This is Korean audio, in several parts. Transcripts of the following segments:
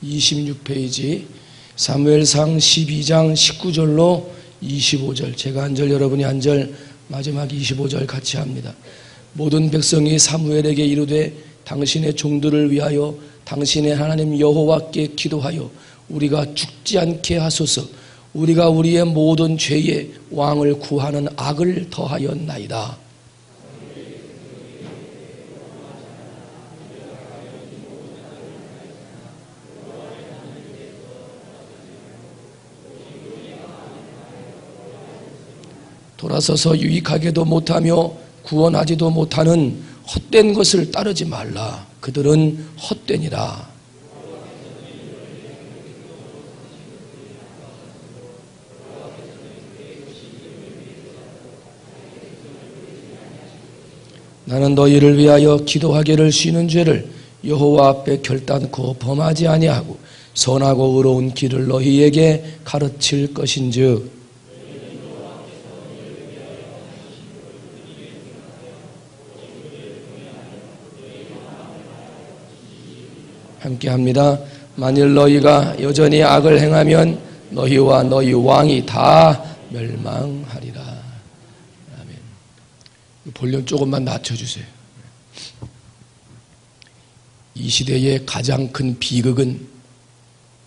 26페이지 사무엘상 12장 19절로 25절, 제가 한 절 여러분이 한 절, 마지막 25절 같이 합니다. 모든 백성이 사무엘에게 이르되 당신의 종들을 위하여 당신의 하나님 여호와께 기도하여 우리가 죽지 않게 하소서. 우리가 우리의 모든 죄에 왕을 구하는 악을 더하였나이다. 돌아서서 유익하게도 못하며 구원하지도 못하는 헛된 것을 따르지 말라. 그들은 헛되니라. 나는 너희를 위하여 기도하기를 쉬는 죄를 여호와 앞에 결단코 범하지 아니하고 선하고 의로운 길을 너희에게 가르칠 것인즉 함께합니다. 만일 너희가 여전히 악을 행하면 너희와 너희 왕이 다 멸망하리라. 아멘. 볼륨 조금만 낮춰주세요. 이 시대의 가장 큰 비극은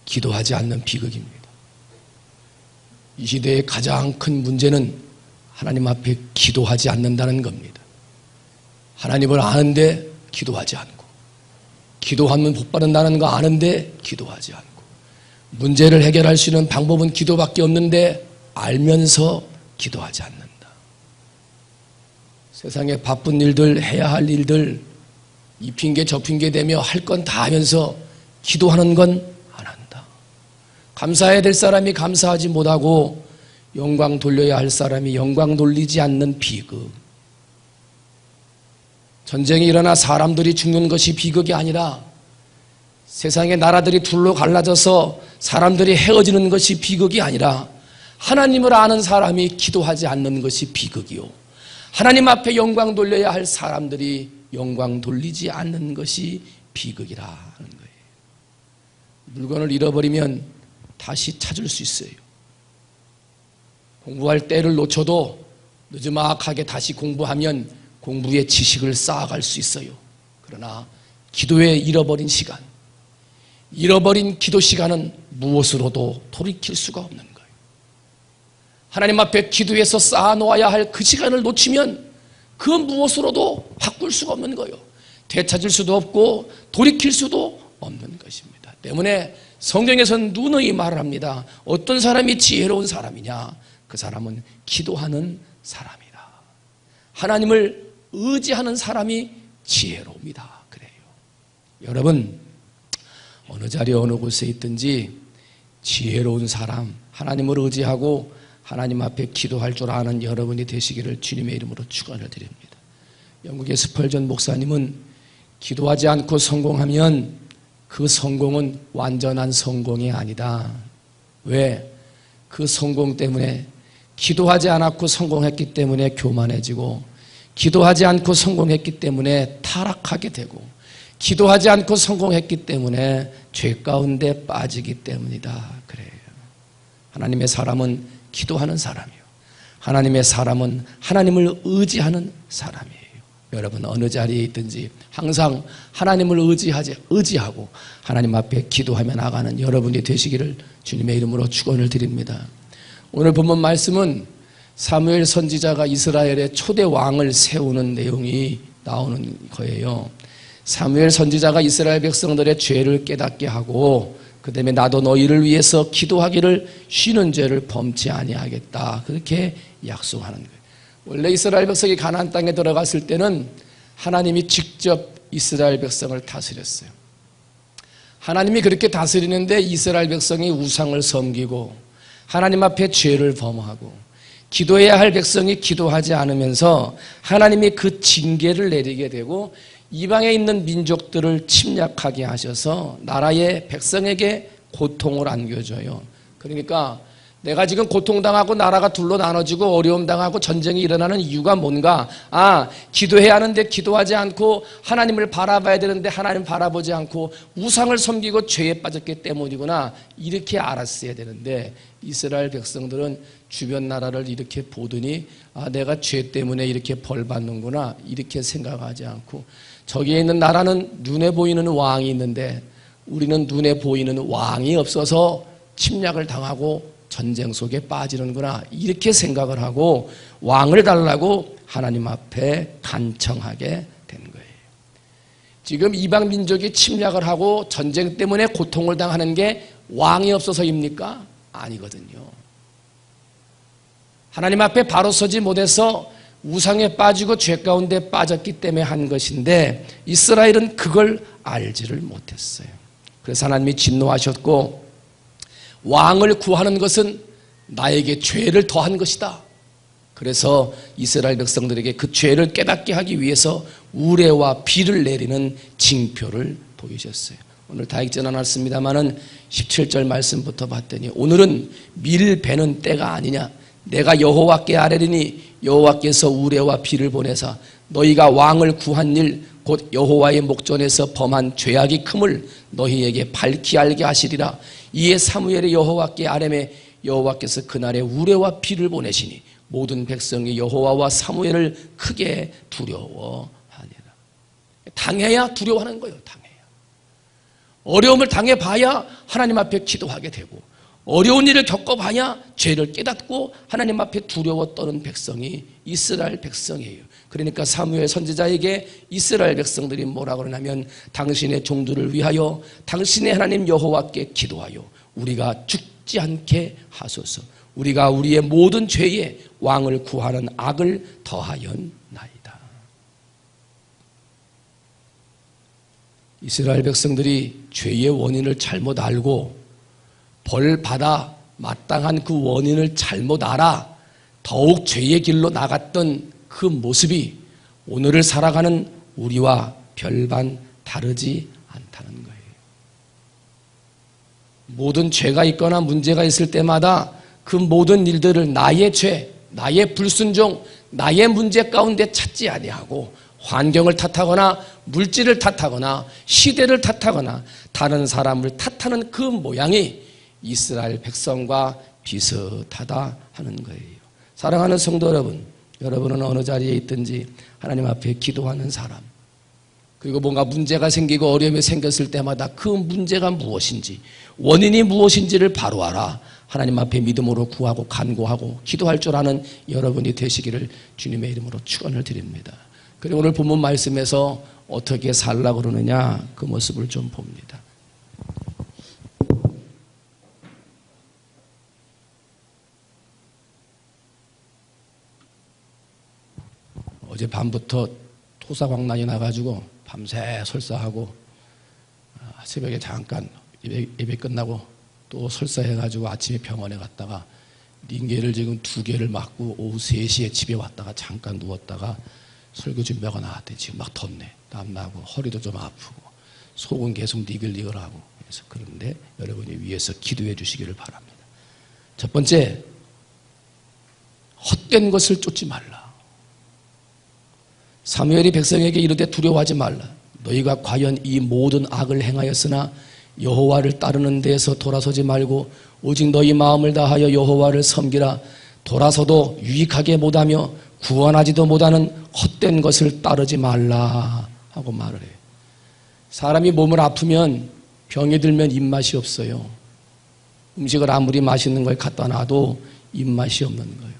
기도하지 않는 비극입니다. 이 시대의 가장 큰 문제는 하나님 앞에 기도하지 않는다는 겁니다. 하나님을 아는데 기도하지 않고, 기도하면 복 받는다는 거 아는데 기도하지 않고, 문제를 해결할 수 있는 방법은 기도밖에 없는데 알면서 기도하지 않는다. 세상에 바쁜 일들, 해야 할 일들, 이 핑계 저 핑계 대며 할 건 다 하면서 기도하는 건 안 한다. 감사해야 될 사람이 감사하지 못하고 영광 돌려야 할 사람이 영광 돌리지 않는 비극. 전쟁이 일어나 사람들이 죽는 것이 비극이 아니라 세상의 나라들이 둘로 갈라져서 사람들이 헤어지는 것이 비극이 아니라 하나님을 아는 사람이 기도하지 않는 것이 비극이요, 하나님 앞에 영광 돌려야 할 사람들이 영광 돌리지 않는 것이 비극이라는 거예요. 물건을 잃어버리면 다시 찾을 수 있어요. 공부할 때를 놓쳐도 늦지막하게 다시 공부하면 공부의 지식을 쌓아갈 수 있어요. 그러나 기도에 잃어버린 시간, 잃어버린 기도 시간은 무엇으로도 돌이킬 수가 없는 거예요. 하나님 앞에 기도해서 쌓아놓아야 할 그 시간을 놓치면 그 무엇으로도 바꿀 수가 없는 거예요. 되찾을 수도 없고 돌이킬 수도 없는 것입니다. 때문에 성경에서는 누누이 말을 합니다. 어떤 사람이 지혜로운 사람이냐? 그 사람은 기도하는 사람이다. 하나님을 의지하는 사람이 지혜로웁니다. 그래요. 여러분, 어느 자리에 어느 곳에 있든지 지혜로운 사람, 하나님을 의지하고 하나님 앞에 기도할 줄 아는 여러분이 되시기를 주님의 이름으로 축원을 드립니다. 영국의 스펄전 목사님은 기도하지 않고 성공하면 그 성공은 완전한 성공이 아니다. 왜? 그 성공 때문에, 기도하지 않았고 성공했기 때문에 교만해지고, 기도하지 않고 성공했기 때문에 타락하게 되고, 기도하지 않고 성공했기 때문에 죄 가운데 빠지기 때문이다. 그래요. 하나님의 사람은 기도하는 사람이에요. 하나님의 사람은 하나님을 의지하는 사람이에요. 여러분, 어느 자리에 있든지 항상 하나님을 의지하고 하나님 앞에 기도하며 나가는 여러분이 되시기를 주님의 이름으로 축원을 드립니다. 오늘 본문 말씀은 사무엘 선지자가 이스라엘의 초대 왕을 세우는 내용이 나오는 거예요. 사무엘 선지자가 이스라엘 백성들의 죄를 깨닫게 하고 그 다음에 나도 너희를 위해서 기도하기를 쉬는 죄를 범치 아니하겠다, 그렇게 약속하는 거예요. 원래 이스라엘 백성이 가나안 땅에 들어갔을 때는 하나님이 직접 이스라엘 백성을 다스렸어요. 하나님이 그렇게 다스리는데 이스라엘 백성이 우상을 섬기고 하나님 앞에 죄를 범하고 기도해야 할 백성이 기도하지 않으면서 하나님이 그 징계를 내리게 되고 이방에 있는 민족들을 침략하게 하셔서 나라의 백성에게 고통을 안겨줘요. 그러니까 내가 지금 고통당하고 나라가 둘로 나눠지고 어려움 당하고 전쟁이 일어나는 이유가 뭔가? 기도해야 하는데 기도하지 않고 하나님을 바라봐야 되는데 하나님 바라보지 않고 우상을 섬기고 죄에 빠졌기 때문이구나. 이렇게 알았어야 되는데 이스라엘 백성들은 주변 나라를 이렇게 보더니 내가 죄 때문에 이렇게 벌 받는구나. 이렇게 생각하지 않고 저기에 있는 나라는 눈에 보이는 왕이 있는데 우리는 눈에 보이는 왕이 없어서 침략을 당하고 전쟁 속에 빠지는구나. 이렇게 생각을 하고 왕을 달라고 하나님 앞에 간청하게 된 거예요. 지금 이방 민족이 침략을 하고 전쟁 때문에 고통을 당하는 게 왕이 없어서입니까? 아니거든요. 하나님 앞에 바로 서지 못해서 우상에 빠지고 죄 가운데 빠졌기 때문에 한 것인데 이스라엘은 그걸 알지를 못했어요. 그래서 하나님이 진노하셨고 왕을 구하는 것은 나에게 죄를 더한 것이다. 그래서 이스라엘 백성들에게 그 죄를 깨닫게 하기 위해서 우레와 비를 내리는 징표를 보이셨어요. 오늘 다 읽지는 않았습니다마는 17절 말씀부터 봤더니 오늘은 밀 베는 때가 아니냐. 내가 여호와께 아뢰리니 여호와께서 우레와 비를 보내사 너희가 왕을 구한 일 곧 여호와의 목전에서 범한 죄악이 큼을 너희에게 밝히 알게 하시리라. 이에 사무엘이 여호와께 아뢰매 여호와께서 그날에 우레와 비를 보내시니 모든 백성이 여호와와 사무엘을 크게 두려워하니라. 당해야 두려워하는 거예요. 당해야. 어려움을 당해봐야 하나님 앞에 기도하게 되고 어려운 일을 겪어봐야 죄를 깨닫고 하나님 앞에 두려워 떠는 백성이 이스라엘 백성이에요. 그러니까 사무엘 선지자에게 이스라엘 백성들이 뭐라고 그러냐면 당신의 종들을 위하여 당신의 하나님 여호와께 기도하여 우리가 죽지 않게 하소서. 우리가 우리의 모든 죄에 왕을 구하는 악을 더하였나이다. 이스라엘 백성들이 죄의 원인을 잘못 알고 벌 받아 마땅한 그 원인을 잘못 알아 더욱 죄의 길로 나갔던 그 모습이 오늘을 살아가는 우리와 별반 다르지 않다는 거예요. 모든 죄가 있거나 문제가 있을 때마다 그 모든 일들을 나의 죄, 나의 불순종, 나의 문제 가운데 찾지 아니하고 환경을 탓하거나 물질을 탓하거나 시대를 탓하거나 다른 사람을 탓하는 그 모양이 이스라엘 백성과 비슷하다 하는 거예요. 사랑하는 성도 여러분, 여러분은 어느 자리에 있든지 하나님 앞에 기도하는 사람, 그리고 뭔가 문제가 생기고 어려움이 생겼을 때마다 그 문제가 무엇인지 원인이 무엇인지를 바로 알아 하나님 앞에 믿음으로 구하고 간구하고 기도할 줄 아는 여러분이 되시기를 주님의 이름으로 축원을 드립니다. 그리고 오늘 본문 말씀에서 어떻게 살라고 그러느냐 그 모습을 좀 봅니다. 어제 밤부터 토사광난이 나가지고 밤새 설사하고 새벽에 잠깐 예배 끝나고 또 설사해가지고 아침에 병원에 갔다가 링게를 지금 2개를 맞고 오후 3시에 집에 왔다가 잠깐 누웠다가 설교 준비하고 나왔더니 지금 막 덥네. 땀나고 허리도 좀 아프고 속은 계속 니글니글하고 그래서 그런데 여러분이 위해서 기도해 주시기를 바랍니다. 첫 번째, 헛된 것을 쫓지 말라. 사무엘이 백성에게 이르되 두려워하지 말라. 너희가 과연 이 모든 악을 행하였으나 여호와를 따르는 데에서 돌아서지 말고 오직 너희 마음을 다하여 여호와를 섬기라. 돌아서도 유익하게 못하며 구원하지도 못하는 헛된 것을 따르지 말라 하고 말을 해요. 사람이 몸을 아프면 병이 들면 입맛이 없어요. 음식을 아무리 맛있는 걸 갖다 놔도 입맛이 없는 거예요.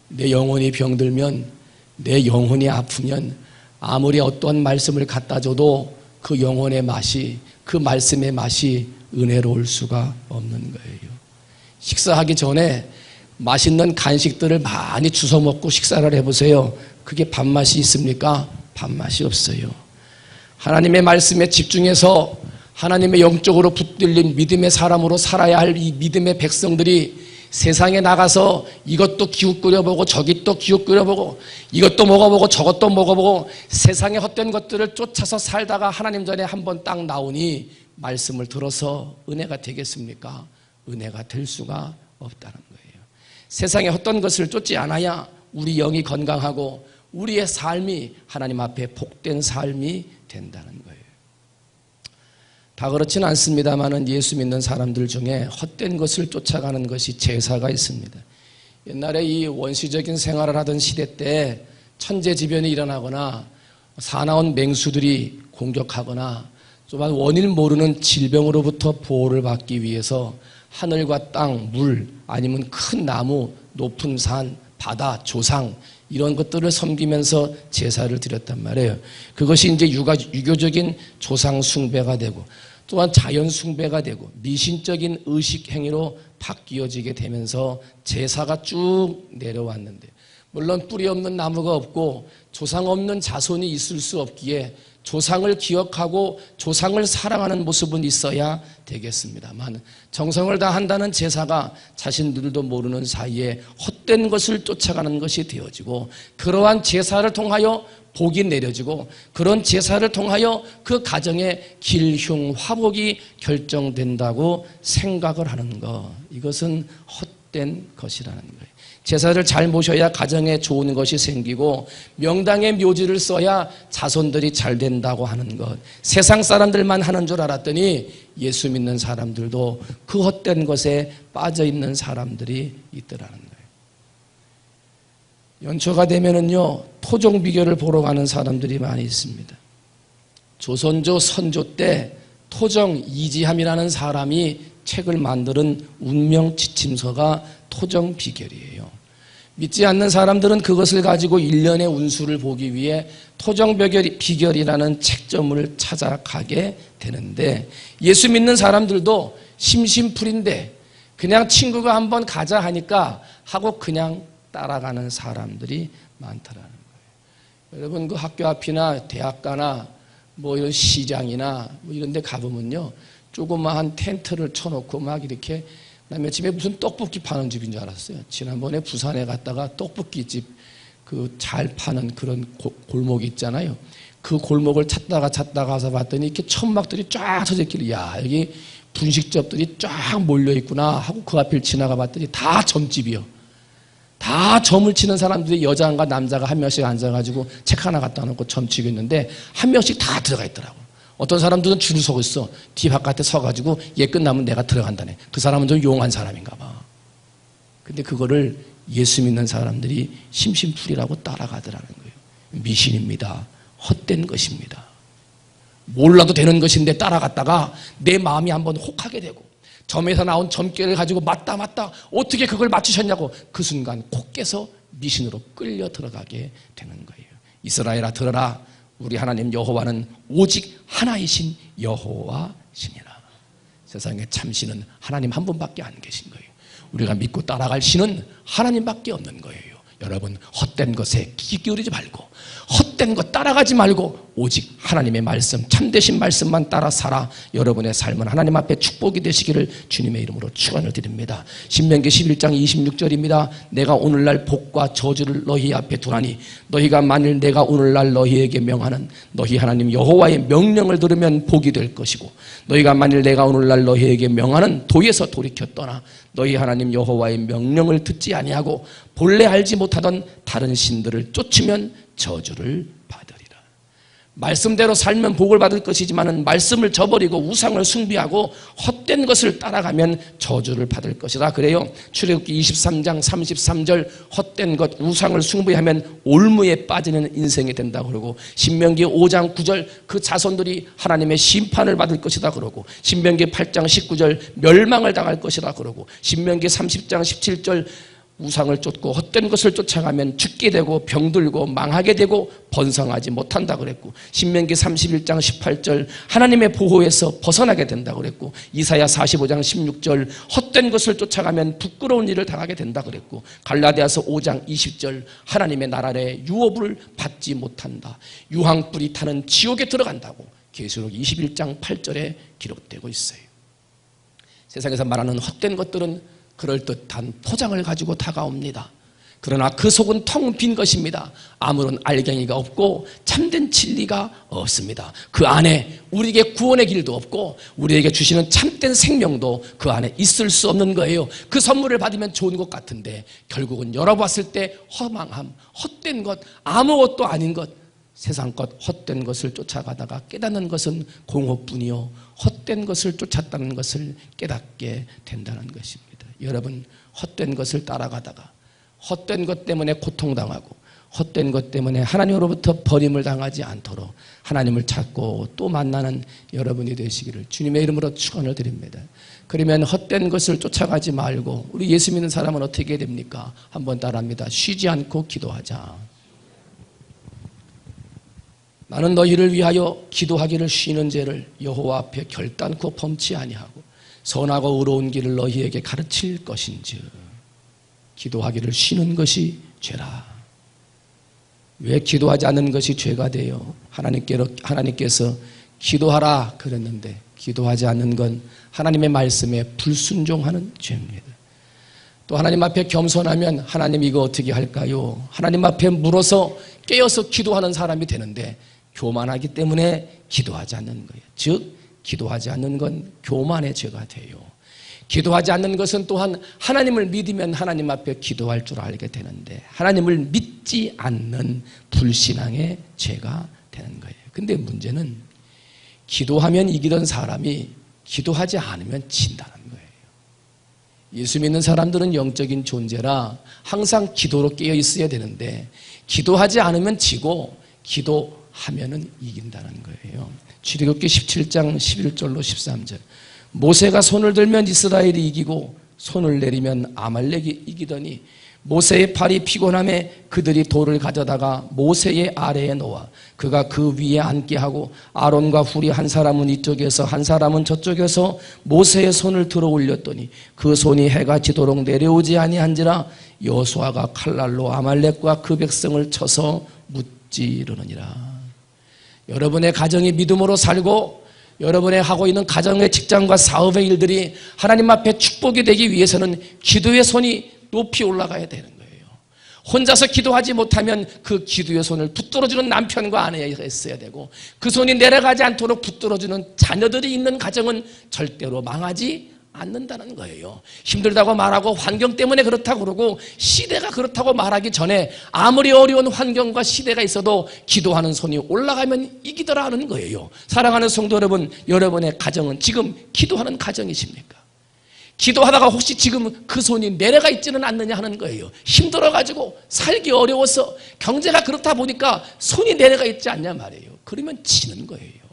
내 영혼이 병들면 내 영혼이 아프면 아무리 어떠한 말씀을 갖다 줘도 그 영혼의 맛이 그 말씀의 맛이 은혜로울 수가 없는 거예요. 식사하기 전에 맛있는 간식들을 많이 주워 먹고 식사를 해보세요. 그게 밥맛이 있습니까? 밥맛이 없어요. 하나님의 말씀에 집중해서 하나님의 영적으로 붙들린 믿음의 사람으로 살아야 할 이 믿음의 백성들이 세상에 나가서 이것도 기웃거려보고 저기 또 기웃거려보고 이것도 먹어보고 저것도 먹어보고 세상의 헛된 것들을 쫓아서 살다가 하나님 전에 한번 딱 나오니 말씀을 들어서 은혜가 되겠습니까? 은혜가 될 수가 없다는 거예요. 세상에 어떤 것을 쫓지 않아야 우리 영이 건강하고 우리의 삶이 하나님 앞에 복된 삶이 된다는 거예요. 다 그렇지는 않습니다만 예수 믿는 사람들 중에 헛된 것을 쫓아가는 것이 제사가 있습니다. 옛날에 이 원시적인 생활을 하던 시대 때 천재지변이 일어나거나 사나운 맹수들이 공격하거나 또한 원인 모르는 질병으로부터 보호를 받기 위해서 하늘과 땅, 물, 아니면 큰 나무, 높은 산, 바다, 조상 이런 것들을 섬기면서 제사를 드렸단 말이에요. 그것이 이제 유교적인 조상 숭배가 되고 또한 자연 숭배가 되고 미신적인 의식 행위로 바뀌어지게 되면서 제사가 쭉 내려왔는데, 물론 뿌리 없는 나무가 없고 조상 없는 자손이 있을 수 없기에 조상을 기억하고 조상을 사랑하는 모습은 있어야 되겠습니다만, 정성을 다한다는 제사가 자신들도 모르는 사이에 헛된 것을 쫓아가는 것이 되어지고, 그러한 제사를 통하여 복이 내려지고 그런 제사를 통하여 그 가정의 길흉 화복이 결정된다고 생각을 하는 것, 이것은 헛된 것이라는 거예요. 제사를 잘 모셔야 가정에 좋은 것이 생기고 명당의 묘지를 써야 자손들이 잘 된다고 하는 것, 세상 사람들만 하는 줄 알았더니 예수 믿는 사람들도 그 헛된 것에 빠져있는 사람들이 있더라는 거예요. 연초가 되면은요, 토종 비결을 보러 가는 사람들이 많이 있습니다. 조선조 선조 때 토정 이지함이라는 사람이 책을 만드는 운명 지침서가 토정 비결이에요. 믿지 않는 사람들은 그것을 가지고 일련의 운수를 보기 위해 토정 비결이라는 책점을 찾아가게 되는데, 예수 믿는 사람들도 심심풀인데 그냥 친구가 한번 가자 하니까 하고 그냥 따라가는 사람들이 많더라는 거예요. 여러분, 그 학교 앞이나 대학가나 뭐 이런 시장이나 뭐 이런 데 가보면요, 조그마한 텐트를 쳐놓고 막 이렇게, 남의 집에 무슨 떡볶이 파는 집인 줄 알았어요. 지난번에 부산에 갔다가 떡볶이집 그 잘 파는 그런 골목이 있잖아요. 그 골목을 찾다가 가서 봤더니 이렇게 천막들이 쫙 쳐져 있길래, 야, 여기 분식집들이 쫙 몰려 있구나 하고 그 앞을 지나가 봤더니 다 점집이요. 다 점을 치는 사람들이 여자가 남자가 한 명씩 앉아가지고 책 하나 갖다 놓고 점 치고 있는데 한 명씩 다 들어가 있더라고요. 어떤 사람들은 줄을 서고 있어. 뒤 바깥에 서가지고 얘 끝나면 내가 들어간다네. 그 사람은 좀 용한 사람인가 봐. 근데 그거를 예수 믿는 사람들이 심심풀이라고 따라가더라는 거예요. 미신입니다. 헛된 것입니다. 몰라도 되는 것인데 따라갔다가 내 마음이 한번 혹하게 되고, 점에서 나온 점괘를 가지고 맞다 어떻게 그걸 맞추셨냐고 그 순간 콕 깨서 미신으로 끌려 들어가게 되는 거예요. 이스라엘아 들어라, 우리 하나님 여호와는 오직 하나이신 여호와시니라. 세상에 참신은 하나님 한 분밖에 안 계신 거예요. 우리가 믿고 따라갈 신은 하나님밖에 없는 거예요. 여러분, 헛된 것에 귀 기울이지 말고 헛된 것 따라가지 말고 오직 하나님의 말씀, 참되신 말씀만 따라 살아 여러분의 삶은 하나님 앞에 축복이 되시기를 주님의 이름으로 축원을 드립니다. 신명기 11장 26절입니다. 내가 오늘날 복과 저주를 너희 앞에 두나니 너희가 만일 내가 오늘날 너희에게 명하는 너희 하나님 여호와의 명령을 들으면 복이 될 것이고, 너희가 만일 내가 오늘날 너희에게 명하는 도에서 돌이켜 떠나 너희 하나님 여호와의 명령을 듣지 아니하고 본래 알지 못하던 다른 신들을 쫓으면 저주를 받으리라. 말씀대로 살면 복을 받을 것이지만 말씀을 저버리고 우상을 숭배하고 헛된 것을 따라가면 저주를 받을 것이라 그래요. 출애굽기 23장 33절 헛된 것 우상을 숭배하면 올무에 빠지는 인생이 된다고 그러고, 신명기 5장 9절 그 자손들이 하나님의 심판을 받을 것이다 그러고, 신명기 8장 19절 멸망을 당할 것이다 그러고, 신명기 30장 17절 우상을 쫓고 헛된 것을 쫓아가면 죽게 되고 병들고 망하게 되고 번성하지 못한다 그랬고, 신명기 31장 18절 하나님의 보호에서 벗어나게 된다 그랬고, 이사야 45장 16절 헛된 것을 쫓아가면 부끄러운 일을 당하게 된다 그랬고, 갈라디아서 5장 20절 하나님의 나라의 유업을 받지 못한다, 유황불이 타는 지옥에 들어간다고 계시록 21장 8절에 기록되고 있어요. 세상에서 말하는 헛된 것들은 그럴듯한 포장을 가지고 다가옵니다. 그러나 그 속은 텅 빈 것입니다. 아무런 알갱이가 없고 참된 진리가 없습니다. 그 안에 우리에게 구원의 길도 없고 우리에게 주시는 참된 생명도 그 안에 있을 수 없는 거예요. 그 선물을 받으면 좋은 것 같은데 결국은 열어봤을 때 허망함, 헛된 것, 아무것도 아닌 것, 세상 것, 헛된 것을 쫓아가다가 깨닫는 것은 공허뿐이요 헛된 것을 쫓았다는 것을 깨닫게 된다는 것입니다. 여러분, 헛된 것을 따라가다가 헛된 것 때문에 고통당하고 헛된 것 때문에 하나님으로부터 버림을 당하지 않도록 하나님을 찾고 또 만나는 여러분이 되시기를 주님의 이름으로 축원을 드립니다. 그러면 헛된 것을 쫓아가지 말고 우리 예수 믿는 사람은 어떻게 해야 됩니까? 한번 따라합니다. 쉬지 않고 기도하자. 나는 너희를 위하여 기도하기를 쉬는 죄를 여호와 앞에 결단코 범치 아니하고 선하고 의로운 길을 너희에게 가르칠 것인즉 기도하기를 쉬는 것이 죄라. 왜 기도하지 않는 것이 죄가 돼요? 하나님께서 기도하라 그랬는데 기도하지 않는 건 하나님의 말씀에 불순종하는 죄입니다. 또 하나님 앞에 겸손하면 하나님 이거 어떻게 할까요? 하나님 앞에 물어서 깨어서 기도하는 사람이 되는데 교만하기 때문에 기도하지 않는 거예요. 즉 기도하지 않는 건 교만의 죄가 돼요. 기도하지 않는 것은 또한 하나님을 믿으면 하나님 앞에 기도할 줄 알게 되는데 하나님을 믿지 않는 불신앙의 죄가 되는 거예요. 근데 문제는 기도하면 이기던 사람이 기도하지 않으면 진다는 거예요. 예수 믿는 사람들은 영적인 존재라 항상 기도로 깨어 있어야 되는데 기도하지 않으면 지고 기도하면은 이긴다는 거예요. 출애굽기 17장 11절로 13절. 모세가 손을 들면 이스라엘이 이기고 손을 내리면 아말렉이 이기더니 모세의 팔이 피곤함에 그들이 돌을 가져다가 모세의 아래에 놓아 그가 그 위에 앉게 하고 아론과 훌이 한 사람은 이쪽에서 한 사람은 저쪽에서 모세의 손을 들어 올렸더니 그 손이 해가 지도록 내려오지 아니한지라 여호수아가 칼날로 아말렉과 그 백성을 쳐서 무찌르느니라. 여러분의 가정이 믿음으로 살고 여러분의 하고 있는 가정의 직장과 사업의 일들이 하나님 앞에 축복이 되기 위해서는 기도의 손이 높이 올라가야 되는 거예요. 혼자서 기도하지 못하면 그 기도의 손을 붙들어주는 남편과 아내가 있어야 되고 그 손이 내려가지 않도록 붙들어주는 자녀들이 있는 가정은 절대로 망하지 않는다는 거예요. 힘들다고 말하고 환경 때문에 그렇다고 그러고 시대가 그렇다고 말하기 전에 아무리 어려운 환경과 시대가 있어도 기도하는 손이 올라가면 이기더라는 거예요. 사랑하는 성도 여러분, 여러분의 가정은 지금 기도하는 가정이십니까? 기도하다가 혹시 지금 그 손이 내려가 있지는 않느냐 하는 거예요. 힘들어가지고 살기 어려워서 경제가 그렇다 보니까 손이 내려가 있지 않냐 말이에요. 그러면 지는 거예요.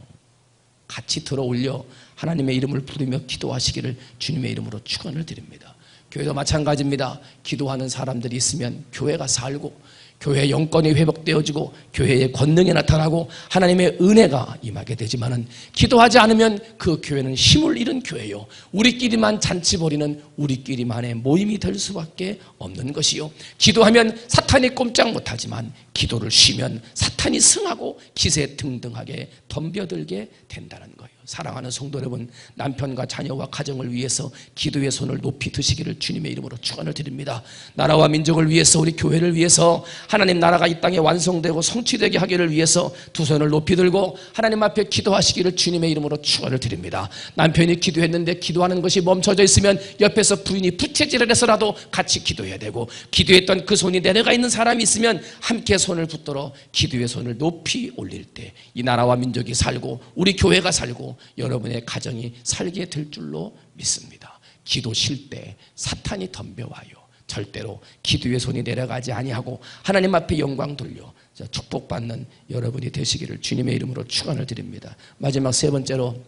같이 들어 올려 하나님의 이름을 부르며 기도하시기를 주님의 이름으로 축원을 드립니다. 교회도 마찬가지입니다. 기도하는 사람들이 있으면 교회가 살고 교회의 영권이 회복되어지고 교회의 권능이 나타나고 하나님의 은혜가 임하게 되지만은 기도하지 않으면 그 교회는 힘을 잃은 교회요. 우리끼리만 잔치 벌이는 우리끼리만의 모임이 될 수밖에 없는 것이요. 기도하면 사탄이 꼼짝 못하지만 기도를 쉬면 사탄이 승하고 기세등등하게 덤벼들게 된다는 거예요. 사랑하는 성도 여러분, 남편과 자녀와 가정을 위해서 기도의 손을 높이 드시기를 주님의 이름으로 축원을 드립니다. 나라와 민족을 위해서 우리 교회를 위해서 하나님 나라가 이 땅에 완성되고 성취되게 하기를 위해서 두 손을 높이 들고 하나님 앞에 기도하시기를 주님의 이름으로 축원을 드립니다. 남편이 기도했는데 기도하는 것이 멈춰져 있으면 옆에서 부인이 부채질을 해서라도 같이 기도해야 되고 기도했던 그 손이 내려가 있는 사람이 있으면 함께 손을 붙들어 기도의 손을 높이 올릴 때 이 나라와 민족이 살고 우리 교회가 살고 여러분의 가정이 살게 될 줄로 믿습니다. 기도 쉴 때 사탄이 덤벼와요. 절대로 기도의 손이 내려가지 아니하고 하나님 앞에 영광 돌려 축복받는 여러분이 되시기를 주님의 이름으로 축원을 드립니다. 마지막 세 번째로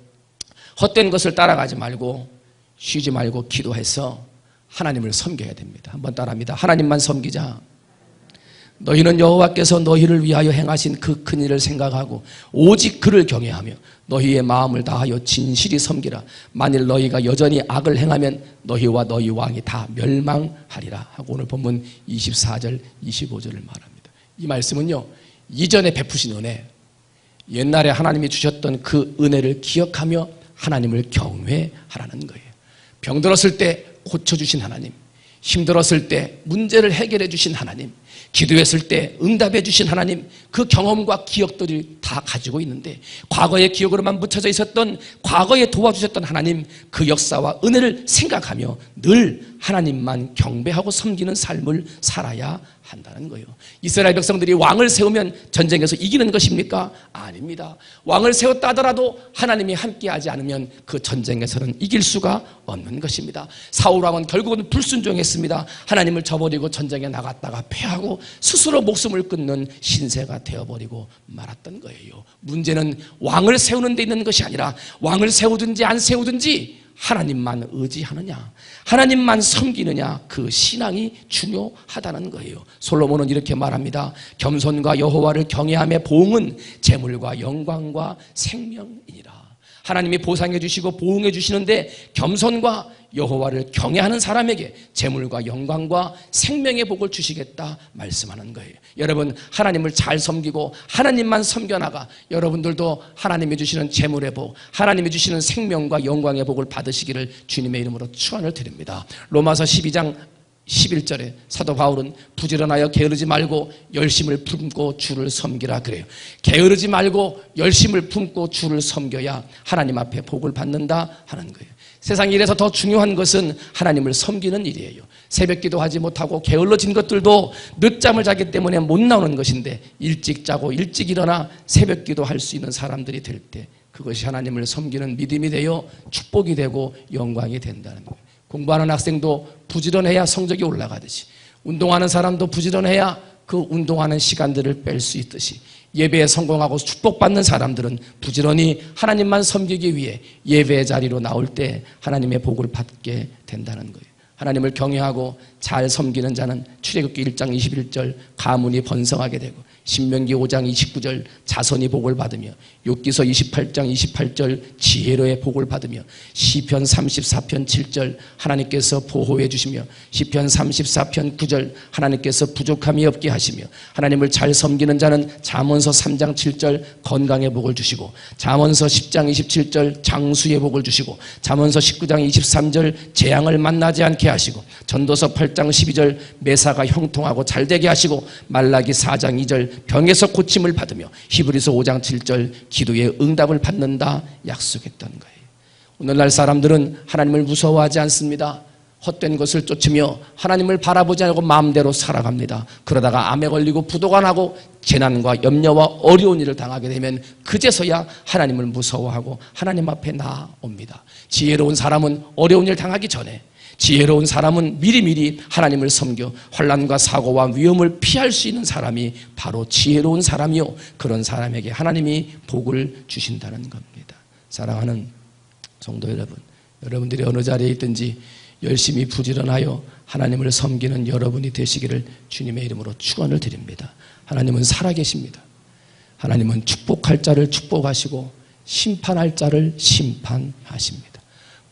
헛된 것을 따라가지 말고 쉬지 말고 기도해서 하나님을 섬겨야 됩니다. 한번 따라합니다. 하나님만 섬기자. 너희는 여호와께서 너희를 위하여 행하신 그 큰 일을 생각하고 오직 그를 경외하며 너희의 마음을 다하여 진실이 섬기라. 만일 너희가 여전히 악을 행하면 너희와 너희 왕이 다 멸망하리라 하고 오늘 본문 24절 25절을 말합니다. 이 말씀은요, 이전에 베푸신 은혜, 옛날에 하나님이 주셨던 그 은혜를 기억하며 하나님을 경외하라는 거예요. 병들었을 때 고쳐주신 하나님, 힘들었을 때 문제를 해결해 주신 하나님, 기도했을 때 응답해 주신 하나님, 그 경험과 기억들이 다 가지고 있는데 과거의 기억으로만 묻혀져 있었던, 과거에 도와주셨던 하나님, 그 역사와 은혜를 생각하며 늘 하나님만 경배하고 섬기는 삶을 살아야 한다는 거예요. 이스라엘 백성들이 왕을 세우면 전쟁에서 이기는 것입니까? 아닙니다. 왕을 세웠다 하더라도 하나님이 함께하지 않으면 그 전쟁에서는 이길 수가 없는 것입니다. 사울 왕은 결국은 불순종했습니다. 하나님을 저버리고 전쟁에 나갔다가 패하고 스스로 목숨을 끊는 신세가 되어버리고 말았던 거예요. 문제는 왕을 세우는 데 있는 것이 아니라 왕을 세우든지 안 세우든지 하나님만 의지하느냐, 하나님만 섬기느냐, 그 신앙이 중요하다는 거예요. 솔로몬은 이렇게 말합니다. 겸손과 여호와를 경외함의 보응은 재물과 영광과 생명이니라. 하나님이 보상해 주시고 보응해 주시는데 겸손과 여호와를 경외하는 사람에게 재물과 영광과 생명의 복을 주시겠다 말씀하는 거예요. 여러분, 하나님을 잘 섬기고 하나님만 섬겨나가 여러분들도 하나님이 주시는 재물의 복, 하나님이 주시는 생명과 영광의 복을 받으시기를 주님의 이름으로 축원을 드립니다. 로마서 12장 11절에 사도 바울은 부지런하여 게으르지 말고 열심을 품고 주를 섬기라 그래요. 게으르지 말고 열심을 품고 주를 섬겨야 하나님 앞에 복을 받는다 하는 거예요. 세상 일에서 더 중요한 것은 하나님을 섬기는 일이에요. 새벽 기도하지 못하고 게을러진 것들도 늦잠을 자기 때문에 못 나오는 것인데, 일찍 자고 일찍 일어나 새벽 기도할 수 있는 사람들이 될 때 그것이 하나님을 섬기는 믿음이 되어 축복이 되고 영광이 된다는 거예요. 공부하는 학생도 부지런해야 성적이 올라가듯이, 운동하는 사람도 부지런해야 그 운동하는 시간들을 뺄 수 있듯이, 예배에 성공하고 축복받는 사람들은 부지런히 하나님만 섬기기 위해 예배의 자리로 나올 때 하나님의 복을 받게 된다는 거예요. 하나님을 경외하고 잘 섬기는 자는 출애굽기 1장 21절 가문이 번성하게 되고, 신명기 5장 29절 자손이 복을 받으며, 욥기서 28장 28절 지혜로의 복을 받으며, 시편 34편 7절 하나님께서 보호해 주시며, 시편 34편 9절 하나님께서 부족함이 없게 하시며, 하나님을 잘 섬기는 자는 잠언서 3장 7절 건강의 복을 주시고, 잠언서 10장 27절 장수의 복을 주시고, 잠언서 19장 23절 재앙을 만나지 않게 하시고, 전도서 8장 12절 매사가 형통하고 잘되게 하시고, 말라기 4장 2절 병에서 고침을 받으며, 히브리서 5장 7절 기도의 응답을 받는다 약속했던 거예요. 오늘날 사람들은 하나님을 무서워하지 않습니다. 헛된 것을 쫓으며 하나님을 바라보지 않고 마음대로 살아갑니다. 그러다가 암에 걸리고 부도가 나고 재난과 염려와 어려운 일을 당하게 되면 그제서야 하나님을 무서워하고 하나님 앞에 나옵니다. 지혜로운 사람은 어려운 일 당하기 전에, 지혜로운 사람은 미리미리 하나님을 섬겨 환난과 사고와 위험을 피할 수 있는 사람이 바로 지혜로운 사람이요, 그런 사람에게 하나님이 복을 주신다는 겁니다. 사랑하는 성도 여러분, 여러분들이 어느 자리에 있든지 열심히 부지런하여 하나님을 섬기는 여러분이 되시기를 주님의 이름으로 축원을 드립니다. 하나님은 살아계십니다. 하나님은 축복할 자를 축복하시고 심판할 자를 심판하십니다.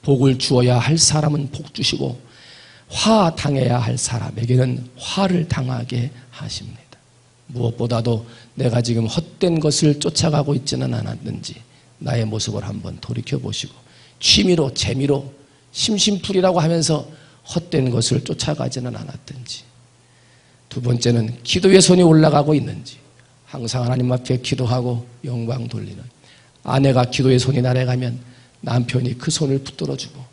복을 주어야 할 사람은 복 주시고 화 당해야 할 사람에게는 화를 당하게 하십니다. 무엇보다도 내가 지금 헛된 것을 쫓아가고 있지는 않았는지 나의 모습을 한번 돌이켜보시고, 취미로 재미로 심심풀이라고 하면서 헛된 것을 쫓아가지는 않았든지, 두 번째는 기도의 손이 올라가고 있는지, 항상 하나님 앞에 기도하고 영광 돌리는, 아내가 기도의 손이 내려가면 남편이 그 손을 붙들어주고,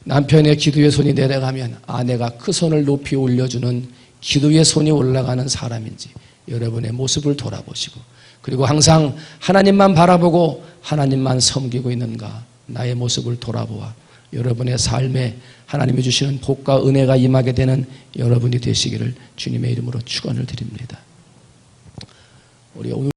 남편의 기도의 손이 내려가면 아내가 그 손을 높이 올려주는 기도의 손이 올라가는 사람인지 여러분의 모습을 돌아보시고, 그리고 항상 하나님만 바라보고 하나님만 섬기고 있는가, 나의 모습을 돌아보아 여러분의 삶에 하나님이 주시는 복과 은혜가 임하게 되는 여러분이 되시기를 주님의 이름으로 축원을 드립니다. 우리 오늘